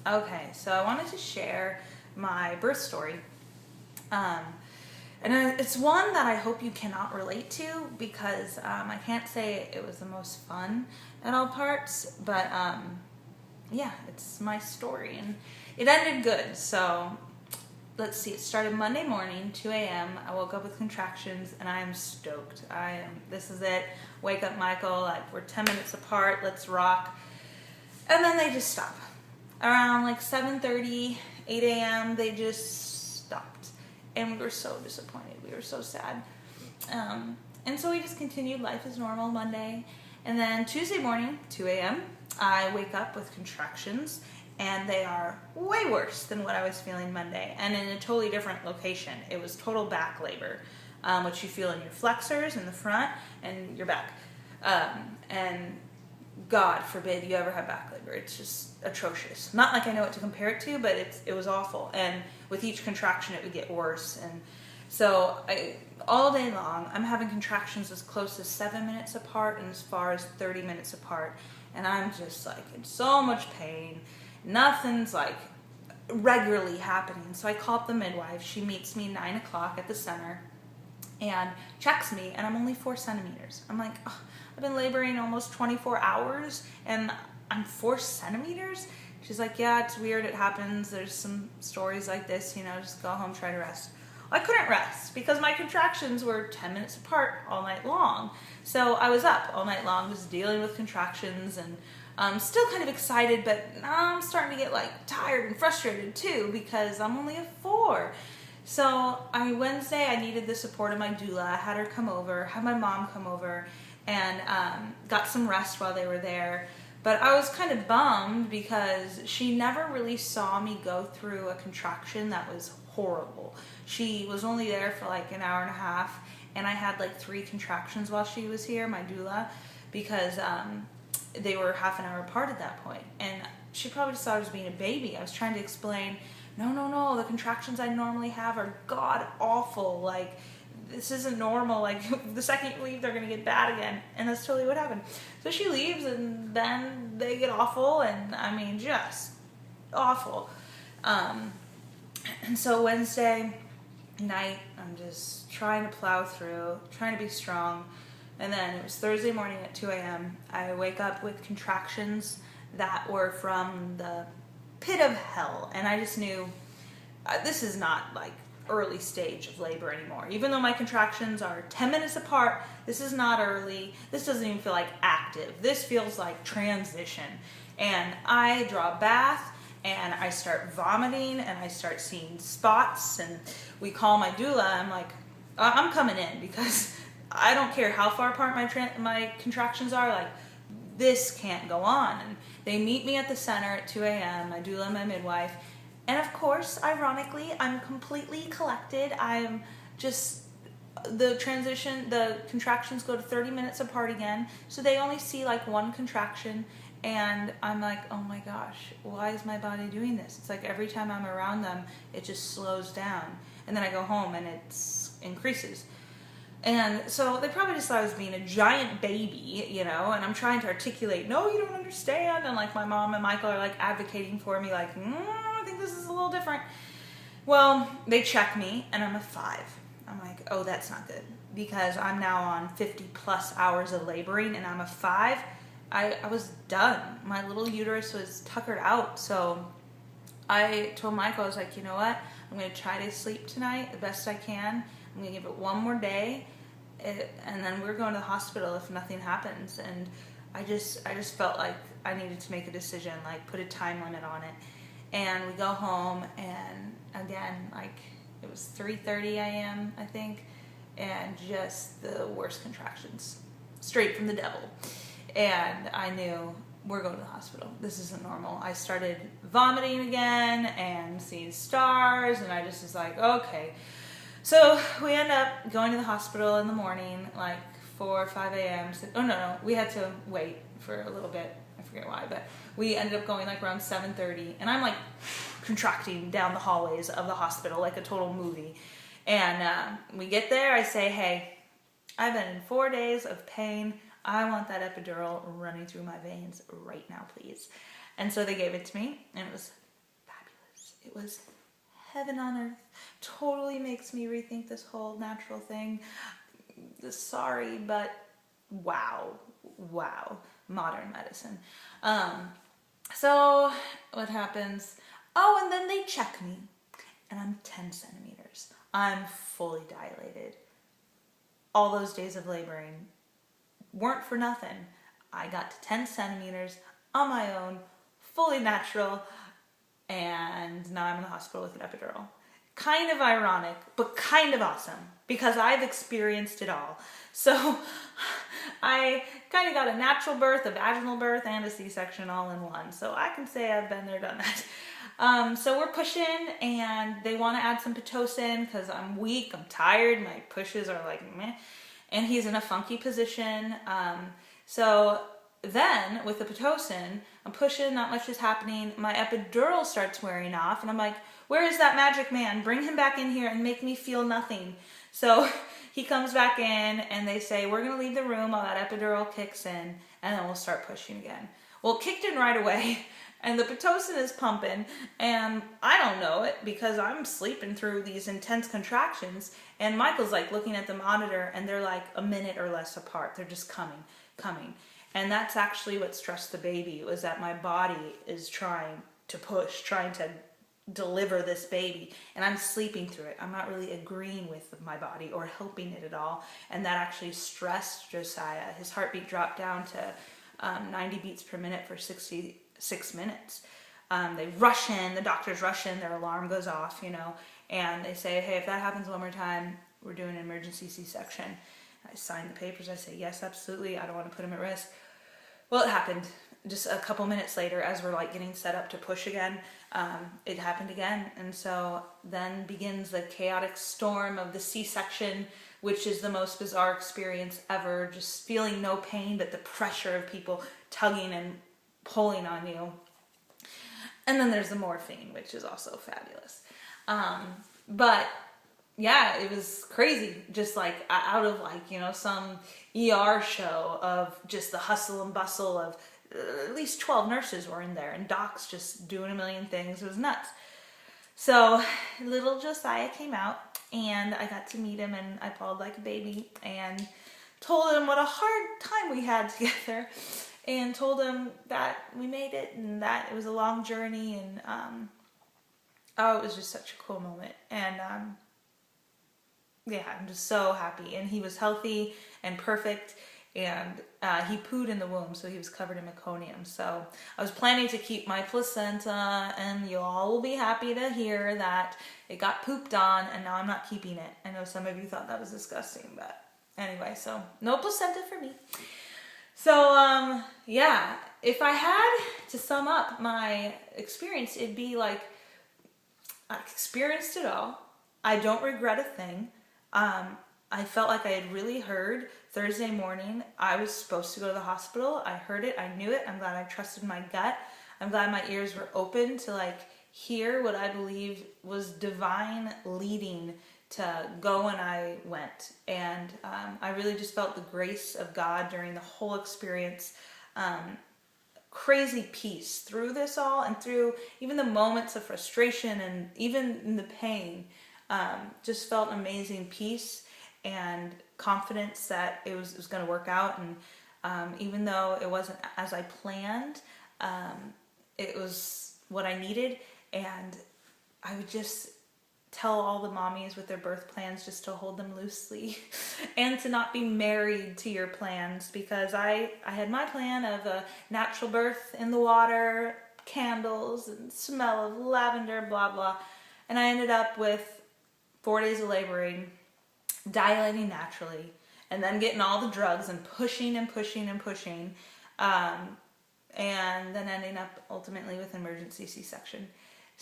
Okay, so I wanted to share my birth story. Um, and it's one that I hope you cannot relate to because I can't say it was the most fun at all parts, but yeah, it's my story. And it ended good. So let's see, it started Monday morning, 2 a.m. I woke up with contractions and I am stoked. This is it. Wake up, Michael, like we're 10 minutes apart, let's rock. And then they just stop. Around like 7:30, 8 a.m., they just stopped. And we were so disappointed. We were so sad. And so we just continued life as normal Monday. And then Tuesday morning, 2 a.m., I wake up with contractions. And they are way worse than what I was feeling Monday. And in a totally different location. It was total back labor, which you feel in your flexors in the front and your back. And God forbid you ever have back labor. It's just atrocious. Not like I know what to compare it to, but it was awful. And with each contraction, it would get worse. And so all day long, I'm having contractions as close as 7 minutes apart and as far as 30 minutes apart. And I'm just like in so much pain. Nothing's like regularly happening. So I call up the midwife. She meets me 9 o'clock at the center and checks me, and I'm only 4 centimeters. I'm like, oh, I've been laboring almost 24 hours and I'm 4 centimeters? She's like, yeah, it's weird, it happens. There's some stories like this, just go home, try to rest. Well, I couldn't rest because my contractions were 10 minutes apart all night long. So I was up all night long just dealing with contractions, and I'm still kind of excited, but I'm starting to get like tired and frustrated too because I'm only a 4. So Wednesday, I needed the support of my doula. I had her come over, had my mom come over, and got some rest while they were there. But I was kind of bummed because she never really saw me go through a contraction that was horrible. She was only there for like an hour and a half, and I had like 3 contractions while she was here, my doula, because they were half an hour apart at that point. And she probably just thought I was being a baby. I was trying to explain, no, the contractions I normally have are god awful. Like, this isn't normal. Like, the second you leave, they're going to get bad again. And that's totally what happened. So she leaves, and then they get awful, and I mean, just awful. And so Wednesday night, I'm just trying to plow through, trying to be strong. And then it was Thursday morning at 2 a.m. I wake up with contractions that were from the pit of hell. And I just knew this is not like early stage of labor anymore. Even though my contractions are 10 minutes apart, this is not early. This doesn't even feel like active. This feels like transition. And I draw a bath, and I start vomiting, and I start seeing spots, and we call my doula. I'm like, I'm coming in because I don't care how far apart my contractions are. Like, this can't go on. And they meet me at the center at 2 a.m., my doula and my midwife. And of course, ironically, I'm completely collected. I'm just, the contractions go to 30 minutes apart again. So they only see like 1 contraction. And I'm like, oh my gosh, why is my body doing this? It's like every time I'm around them, it just slows down. And then I go home and it increases. And so they probably just thought I was being a giant baby, and I'm trying to articulate, no, you don't understand. And like my mom and Michael are like advocating for me, like, I think this is a little different. Well, they check me and I'm a 5. I'm like, oh, that's not good because I'm now on 50 plus hours of laboring and I'm a 5. I was done. My little uterus was tuckered out. So I told Michael, I was like, you know what? I'm going to try to sleep tonight the best I can. I'm going to give it one more day, and then we're going to the hospital if nothing happens. And I just felt like I needed to make a decision, like put a time limit on it. And we go home, and again, like it was 3:30 a.m., I think, and just the worst contractions, straight from the devil. And I knew, we're going to the hospital. This isn't normal. I started vomiting again and seeing stars, and I just was like, okay. So we end up going to the hospital in the morning, like 4 or 5 a.m. Oh, no, we had to wait for a little bit. I forget why, but we ended up going like around 7:30, and I'm like contracting down the hallways of the hospital like a total movie. And we get there, I say, hey, I've been in 4 days of pain. I want that epidural running through my veins right now, please. And so they gave it to me, and it was It was heaven on earth. Totally makes me rethink this whole natural thing. Sorry, but wow, modern medicine. So what happens? Oh, and then they check me, and I'm 10 centimeters. I'm fully dilated. All those days of laboring weren't for nothing. I got to 10 centimeters on my own, fully natural, and now I'm in the hospital with an epidural. Kind of ironic, but kind of awesome, because I've experienced it all. So I kind of got a natural birth, a vaginal birth, and a C-section all in one. So I can say I've been there, done that. So we're pushing, and they want to add some Pitocin because I'm weak, I'm tired, my pushes are like meh, and he's in a funky position. So then with the Pitocin, I'm pushing, not much is happening. My epidural starts wearing off, and I'm like, where is that magic man? Bring him back in here and make me feel nothing. So he comes back in, and they say, we're going to leave the room while that epidural kicks in, and then we'll start pushing again. Well, it kicked in right away, and the Pitocin is pumping, and I don't know it because I'm sleeping through these intense contractions, and Michael's like looking at the monitor, and they're like a minute or less apart. They're just coming. And that's actually what stressed the baby, was that my body is trying to push, trying to deliver this baby, and I'm sleeping through it. I'm not really agreeing with my body or helping it at all, and that actually stressed Josiah. His heartbeat dropped down to 90 beats per minute for 66 minutes. They rush in, the doctors rush in, their alarm goes off, and they say, hey, if that happens one more time, we're doing an emergency C-section. I sign the papers. I say, yes, absolutely. I don't want to put him at risk. Well, it happened just a couple minutes later as we're like getting set up to push again. It happened again. And so then begins the chaotic storm of the C-section, which is the most bizarre experience ever. Just feeling no pain, but the pressure of people tugging and pulling on you. And then there's the morphine, which is also fabulous. But yeah, it was crazy. Just like out of some ER show of just the hustle and bustle of at least 12 nurses were in there and docs just doing a million things. It was nuts. So little Josiah came out, and I got to meet him, and I bawled like a baby and told him what a hard time we had together, and told him that we made it and that it was a long journey, and it was just such a cool moment. And yeah, I'm just so happy. And he was healthy and perfect, and he pooed in the womb, so he was covered in meconium. So I was planning to keep my placenta, and you all will be happy to hear that it got pooped on, and now I'm not keeping it. I know some of you thought that was disgusting, but anyway, so no placenta for me. So yeah, if I had to sum up my experience, it'd be like, I experienced it all. I don't regret a thing. I felt like I had really heard Thursday morning. I was supposed to go to the hospital. I heard it. I knew it. I'm glad I trusted my gut. I'm glad my ears were open to hear what I believe was divine leading to go, and I went. And I really just felt the grace of God during the whole experience. Crazy peace through this all, and through even the moments of frustration and even in the pain. Just felt amazing peace and confidence that it was going to work out. And even though it wasn't as I planned, it was what I needed. And I would just tell all the mommies with their birth plans just to hold them loosely and to not be married to your plans, because I had my plan of a natural birth in the water, candles and smell of lavender, blah blah, and I ended up with 4 days of laboring, dilating naturally, and then getting all the drugs and pushing and pushing and pushing, and then ending up ultimately with emergency C-section.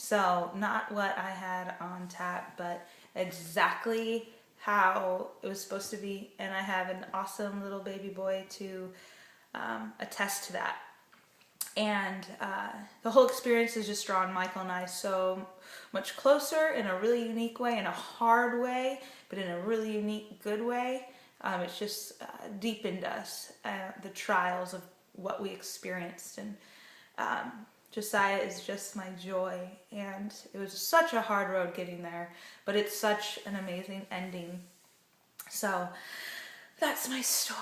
So not what I had on tap, but exactly how it was supposed to be. And I have an awesome little baby boy to attest to that. And the whole experience has just drawn Michael and I so much closer in a really unique way, in a hard way, but in a really unique, good way. It's just deepened us, the trials of what we experienced. And Josiah is just my joy, and it was such a hard road getting there, but it's such an amazing ending. So that's my story.